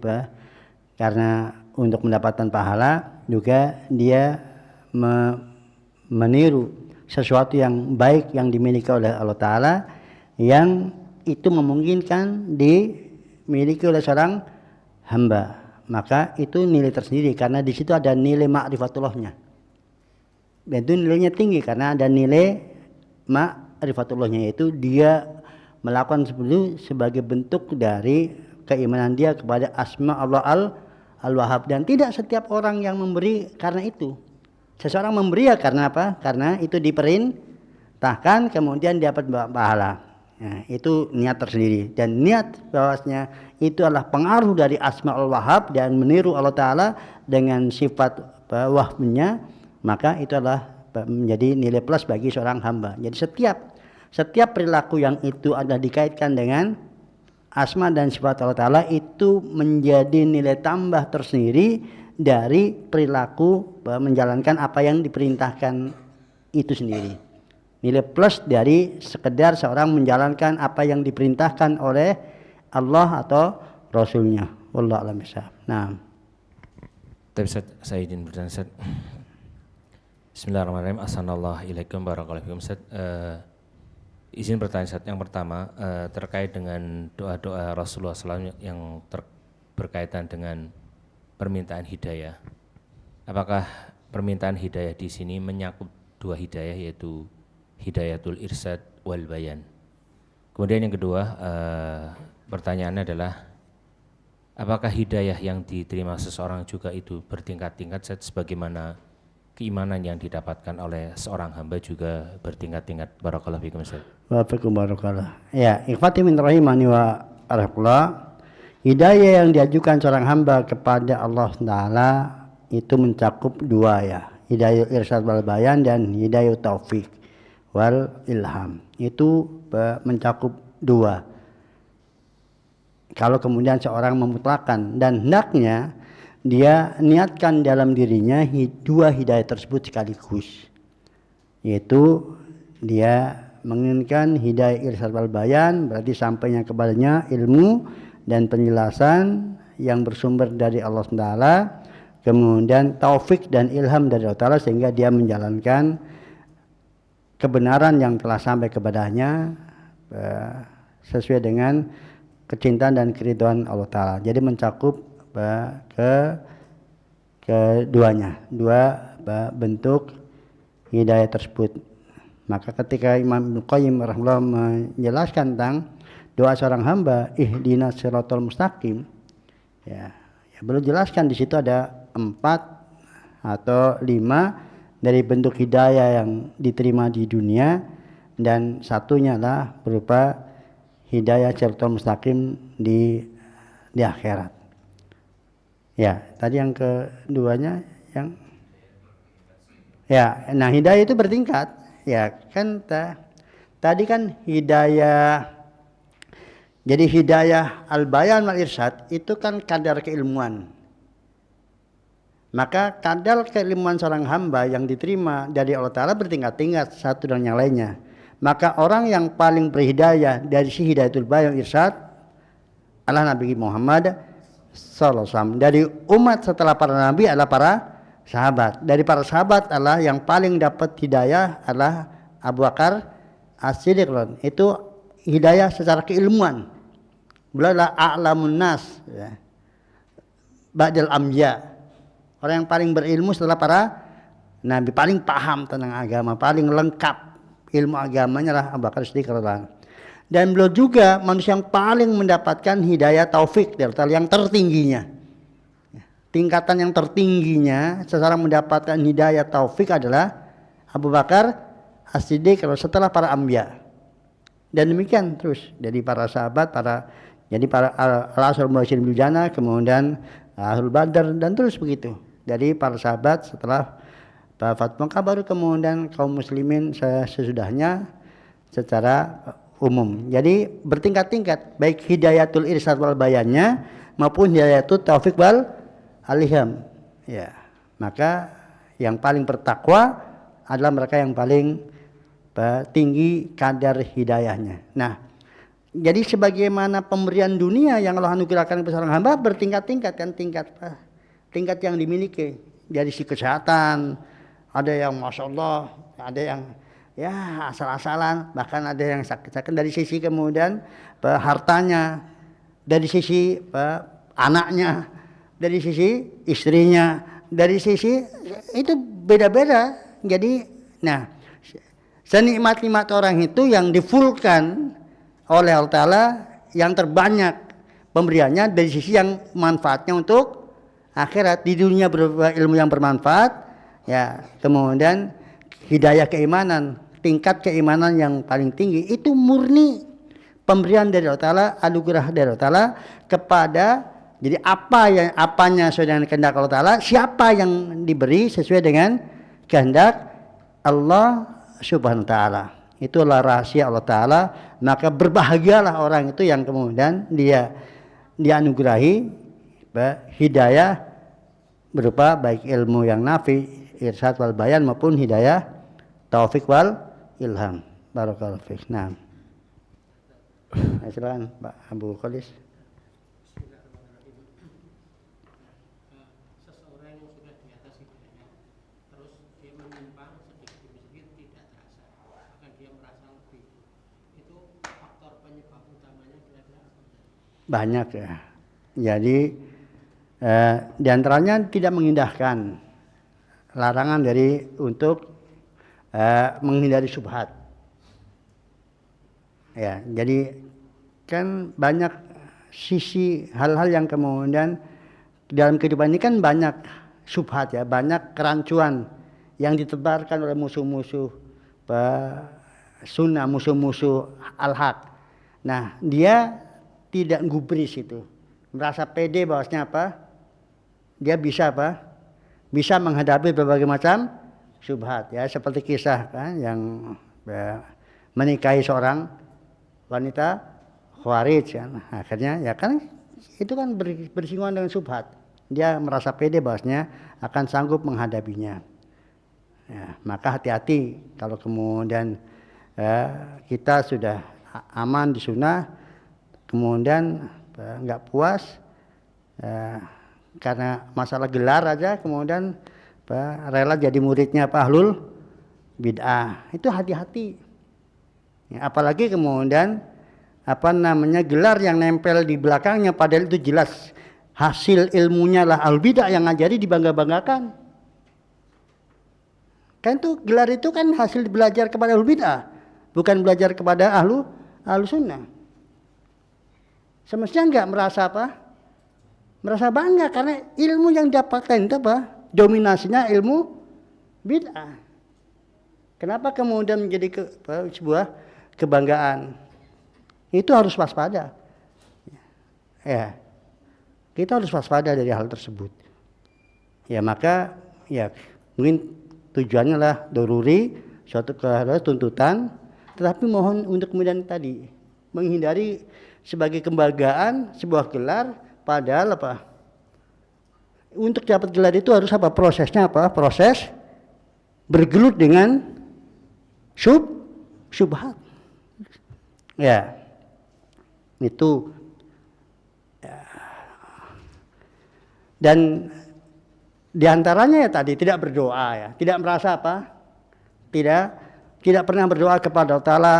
karena untuk mendapatkan pahala, juga dia meniru sesuatu yang baik yang dimiliki oleh Allah Ta'ala, yang itu memungkinkan dimiliki oleh seorang hamba. Maka itu nilai tersendiri karena di situ ada nilai ma'rifatullahnya. Dan itu nilainya tinggi karena ada nilai ma'rifatullahnya, yaitu dia melakukan sebagai bentuk dari keimanan dia kepada asma Allah al-Wahhab. Dan tidak setiap orang yang memberi karena itu. Seseorang memberi ya karena apa? Karena itu diperintahkan kemudian dapat pahala. Nah, itu niat tersendiri, dan niat bahwasanya itu adalah pengaruh dari asma al-Wahhab dan meniru Allah Ta'ala dengan sifat wahbnya, maka itu adalah menjadi nilai plus bagi seorang hamba. Jadi setiap perilaku yang itu ada dikaitkan dengan asma dan sifat Allah Ta'ala itu menjadi nilai tambah tersendiri dari perilaku menjalankan apa yang diperintahkan itu sendiri. Nilai plus dari sekedar seorang menjalankan apa yang diperintahkan oleh Allah atau Rasulnya. Wallahu a'lam bishawab. Nah. Tapi saya izin bertanya, Ustaz. Bismillahirrahmanirrahim. Assalamualaikum warahmatullahi wabarakatuh. Izin bertanya, Ustaz. Yang pertama terkait dengan doa-doa Rasulullah SAW yang berkaitan dengan permintaan hidayah. Apakah permintaan hidayah di sini menyakup dua hidayah, yaitu hidayatul irsyad wal bayan? Kemudian yang kedua, pertanyaannya adalah apakah hidayah yang diterima seseorang juga itu bertingkat-tingkat sebagaimana keimanan yang didapatkan oleh seorang hamba juga bertingkat-tingkat? Barakallahu fikum Ustaz. Wa fikum barakallah. Ya, ikhwati min rahimani wa arhakullah. Hidayah yang diajukan seorang hamba kepada Allah Ta'ala itu mencakup dua ya. Hidayah irsyad wal bayan dan hidayah taufik wal ilham. Itu mencakup dua. Kalau kemudian seorang memutlakkan dan hendaknya dia niatkan dalam dirinya dua hidayah tersebut sekaligus, yaitu dia menginginkan hidayah irsyad wal bayan, berarti sampainya kepadanya ilmu dan penjelasan yang bersumber dari Allah SWT, kemudian taufik dan ilham dari Allah Ta'ala sehingga dia menjalankan kebenaran yang telah sampai kepadanya sesuai dengan kecintaan dan keridhaan Allah Ta'ala. Jadi mencakup keduanya, dua bentuk hidayah tersebut. Maka ketika Imam Ibnu Qayyim rahimahullah menjelaskan tentang doa seorang hamba, ihdinas siratal mustaqim, ya beliau jelaskan di situ ada 4 atau 5 dari bentuk hidayah yang diterima di dunia, dan satunya adalah berupa hidayah siratal mustaqim di akhirat. Ya, tadi yang keduanya yang ya, nah hidayah itu bertingkat. Ya, kan tadi kan hidayah. Jadi hidayah al-bayan wal irsyad itu kan kadar keilmuan. Maka kadar keilmuan seorang hamba yang diterima dari Allah Ta'ala bertingkat-tingkat satu dan yang lainnya. Maka orang yang paling berhidayah dari si hidayatul bayan irsyad adalah Nabi Muhammad sallallahu alaihi wasallam. Dari umat setelah para nabi adalah para sahabat. Dari para sahabat adalah yang paling dapat hidayah adalah Abu Bakar As-Siddiq itu hidayah secara keilmuan. Beliau adalah a'lamun nas, ya. Ba'dal anbiya. Orang yang paling berilmu setelah para nabi, paling paham tentang agama, paling lengkap ilmu agamanya lah Abu Bakar As-Siddiq radhiyallahu anhu. Dan beliau juga manusia yang paling mendapatkan hidayah taufik dari Allah yang tertingginya. Tingkatan yang tertingginya seseorang mendapatkan hidayah taufik adalah Abu Bakar As-Siddiq setelah para anbiya. Dan demikian terus dari para sahabat, jadi para al-Asyarul Mubasysyirin bil Jannah, kemudian Ahlul Badar, dan terus begitu. Dari para sahabat setelah Fathu Makkah, baru kemudian kaum muslimin sesudahnya secara umum. Jadi bertingkat-tingkat, baik hidayatul irsyad wal bayannya maupun hidayatul taufik wal alham. Ya, maka yang paling bertakwa adalah mereka yang paling tinggi kadar hidayahnya. Nah, jadi sebagaimana pemberian dunia yang Allah anugerahkan kepada seorang hamba bertingkat-tingkat kan, tingkat yang dimiliki dari sisi kesehatan, ada yang masya Allah, ada yang ya asal-asalan, bahkan ada yang sakit-sakit. Dari sisi kemudian hartanya, dari sisi anaknya, dari sisi istrinya, dari sisi itu beda-beda. Jadi nah, senikmat-nikmat orang itu yang difulkan oleh Allah Ta'ala yang terbanyak pemberiannya dari sisi yang manfaatnya untuk akhirat. Di dunia berupa ilmu yang bermanfaat, ya, kemudian hidayah keimanan, tingkat keimanan yang paling tinggi itu murni pemberian dari Allah Ta'ala, anugerah dari Allah Ta'ala kepada, jadi apanya sesuai dengan kehendak Allah Ta'ala, siapa yang diberi sesuai dengan kehendak Allah Subhanahu wa Ta'ala. Itulah rahasia Allah Ta'ala. Maka berbahagialah orang itu yang kemudian dia dianugerahi hidayah berupa baik ilmu yang nafi, irsyad wal bayan, maupun hidayah taufik wal ilham. Barakallahu fiik. Nah, silakan Pak Abu Khalis. Banyak ya. Jadi diantaranya tidak mengindahkan larangan dari untuk menghindari syubhat. Ya, jadi kan banyak sisi hal-hal yang kemudian dalam kehidupan ini kan banyak syubhat ya, banyak kerancuan yang ditebarkan oleh musuh-musuh sunnah, musuh-musuh al-haq. Nah, dia tidak gubris itu, merasa pede bahwasanya apa? Dia bisa apa? Bisa menghadapi berbagai macam syubhat ya, seperti kisah kan yang menikahi seorang wanita Khawarij kan. Akhirnya ya kan itu kan bersinggungan dengan syubhat. Dia merasa pede bahwasanya akan sanggup menghadapinya. Ya, maka hati-hati kalau kemudian kita sudah aman di sunnah, kemudian nggak puas karena masalah gelar aja, kemudian rela jadi muridnya ahlul bid'ah. Itu hati-hati. Ya, apalagi kemudian gelar yang nempel di belakangnya padahal itu jelas hasil ilmunya lah ahlul bid'ah yang ngajari, dibangga-banggakan. Kan itu gelar itu kan hasil belajar kepada ahlul bid'ah, bukan belajar kepada ahlu sunnah. Semestinya enggak merasa apa? Merasa bangga karena ilmu yang didapatkan itu apa? Dominasinya ilmu bid'ah. Kenapa kemudian menjadi sebuah kebanggaan? Itu harus waspada. Ya. Kita harus waspada dari hal tersebut. Ya, maka ya mungkin tujuannya lah doruri, suatu tuntutan, tetapi mohon untuk kemudian tadi menghindari sebagai kebanggaan sebuah gelar, padahal apa? Untuk dapat gelar itu harus apa? Prosesnya apa? Proses bergelut dengan syubhat. Ya. Itu ya. Dan diantaranya ya tadi tidak berdoa ya, tidak merasa apa? Tidak tidak pernah berdoa kepada Allah Ta'ala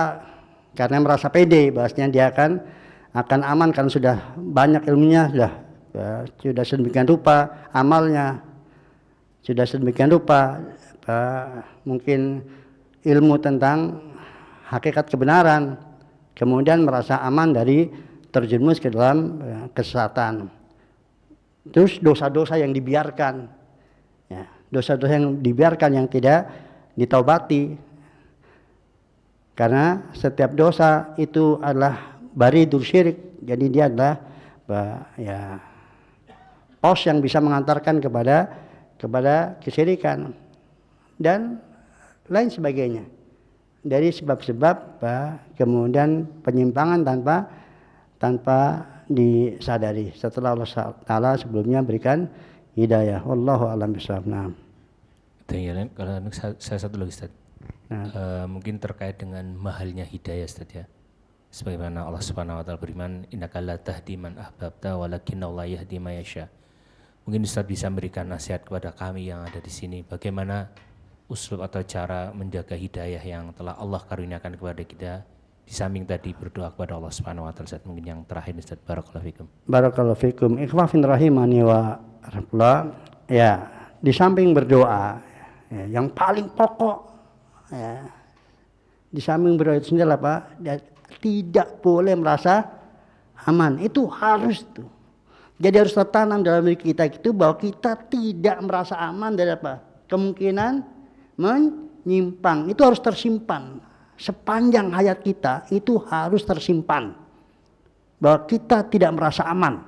karena merasa pede bahwasanya dia akan aman karena sudah banyak ilmunya, sudah sedemikian rupa amalnya, sudah sedemikian rupa mungkin ilmu tentang hakikat kebenaran, kemudian merasa aman dari terjerumus ke dalam kesesatan. Terus dosa-dosa yang dibiarkan, dosa-dosa yang dibiarkan yang tidak ditaubati, karena setiap dosa itu adalah baridul syirik, jadi dia adalah pos yang bisa mengantarkan kepada kesyirikan dan lain sebagainya dari sebab-sebab kemudian penyimpangan tanpa disadari setelah Allah Ta'ala sebelumnya berikan hidayah. Wallahu a'lam bishawab. Kalau saya satu lagi Ustaz. Mungkin terkait dengan mahalnya hidayah Ustaz ya. Sebagaimana Allah Subhanahu wa taala berfirman, innaka la tahdi man ahbabta walakinnallaha yahdi may yasha. Mungkin Ustaz bisa memberikan nasihat kepada kami yang ada di sini bagaimana uslub atau cara menjaga hidayah yang telah Allah karuniakan kepada kita di samping tadi berdoa kepada Allah Subhanahu wa taala. Ustaz, mungkin yang terakhir Ustaz, barakallahu fikum. Barakallahu fikum. Ikhwafin rahimani wa rahmatullah. Ya, di samping berdoa yang paling pokok di samping berdoa itu sendiri apa? Tidak boleh merasa aman. Itu harus tuh. Jadi harus tertanam dalam diri kita itu bahwa kita tidak merasa aman dari apa? Kemungkinan menyimpang. Itu harus tersimpan. Sepanjang hayat kita itu harus tersimpan. Bahwa kita tidak merasa aman.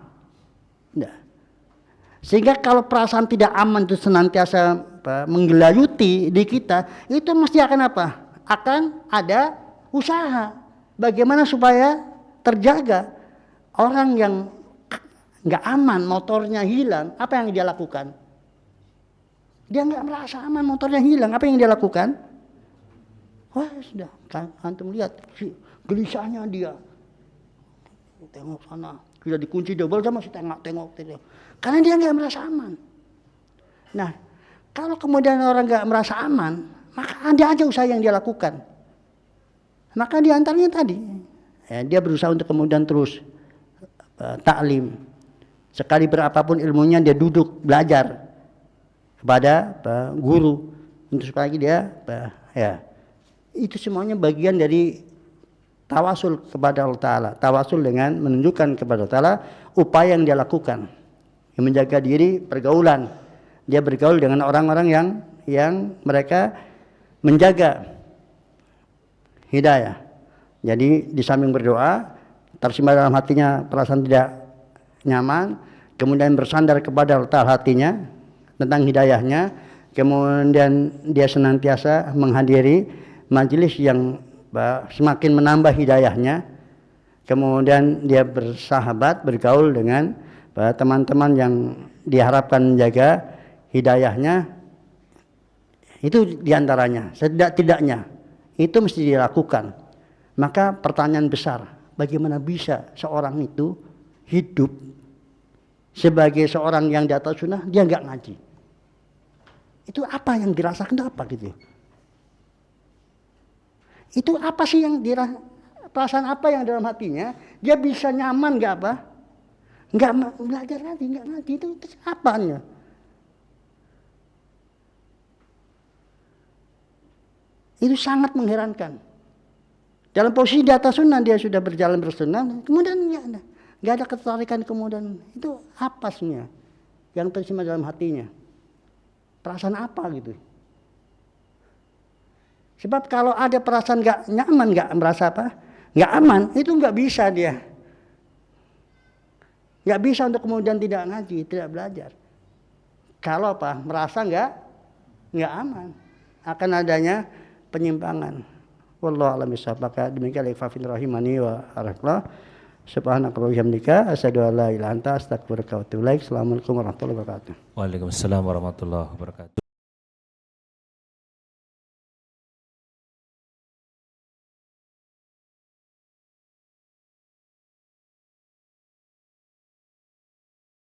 Sehingga kalau perasaan tidak aman itu senantiasa menggelayuti di kita, itu mesti akan apa? Akan ada usaha bagaimana supaya terjaga. Orang yang nggak aman, motornya hilang, apa yang dia lakukan? Dia nggak merasa aman, motornya hilang, apa yang dia lakukan? Wah sudah, antum lihat gelisahnya dia, tengok sana, sudah dikunci double sama masih tengok. Karena dia nggak merasa aman. Nah, kalau kemudian orang nggak merasa aman, maka ada aja usaha yang dia lakukan. Maka diantaranya tadi, dia berusaha untuk kemudian terus taklim. Sekali berapapun ilmunya dia duduk belajar kepada guru untuk supaya dia itu semuanya bagian dari tawasul kepada Allah Ta'ala. Tawasul dengan menunjukkan kepada Allah Ta'ala upaya yang dia lakukan. Yang menjaga diri pergaulan. Dia bergaul dengan orang-orang yang mereka menjaga hidayah. Jadi di samping berdoa, tersimpan dalam hatinya perasaan tidak nyaman, kemudian bersandar kepada Allah Ta'ala hatinya tentang hidayahnya, kemudian dia senantiasa menghadiri majelis yang semakin menambah hidayahnya, kemudian dia bersahabat, bergaul dengan teman-teman yang diharapkan menjaga hidayahnya. Itu diantaranya, setidak-tidaknya itu mesti dilakukan. Maka pertanyaan besar, bagaimana bisa seorang itu hidup sebagai seorang yang di atas sunnah, dia nggak ngaji? Itu apa yang dirasakan, itu apa gitu? Itu apa sih yang perasaan apa yang dalam hatinya? Dia bisa nyaman nggak apa? Nggak belajar lagi, nggak ngaji, itu apanya? Itu sangat mengherankan. Dalam posisi di atas sunnah dia sudah berjalan bersunnah, kemudian nggak ada ketertarikan, kemudian itu apa sebenarnya yang tersimpan dalam hatinya? Perasaan apa gitu? Sebab kalau ada perasaan nggak nyaman, nggak merasa apa, nggak aman, itu nggak bisa dia. Nggak bisa untuk kemudian tidak ngaji, tidak belajar. Kalau apa, merasa nggak aman, akan adanya penyimpangan. Wallahu a'lam bishawab. Demikian ikhwafin rahimani wa rahmatullah. Subhanaka wa bihamdika asyhadu an la ilaha illa anta astaghfiruka wa atubu ilaik. Assalamualaikum warahmatullahi wabarakatuh. Waalaikumsalam warahmatullahi wabarakatuh.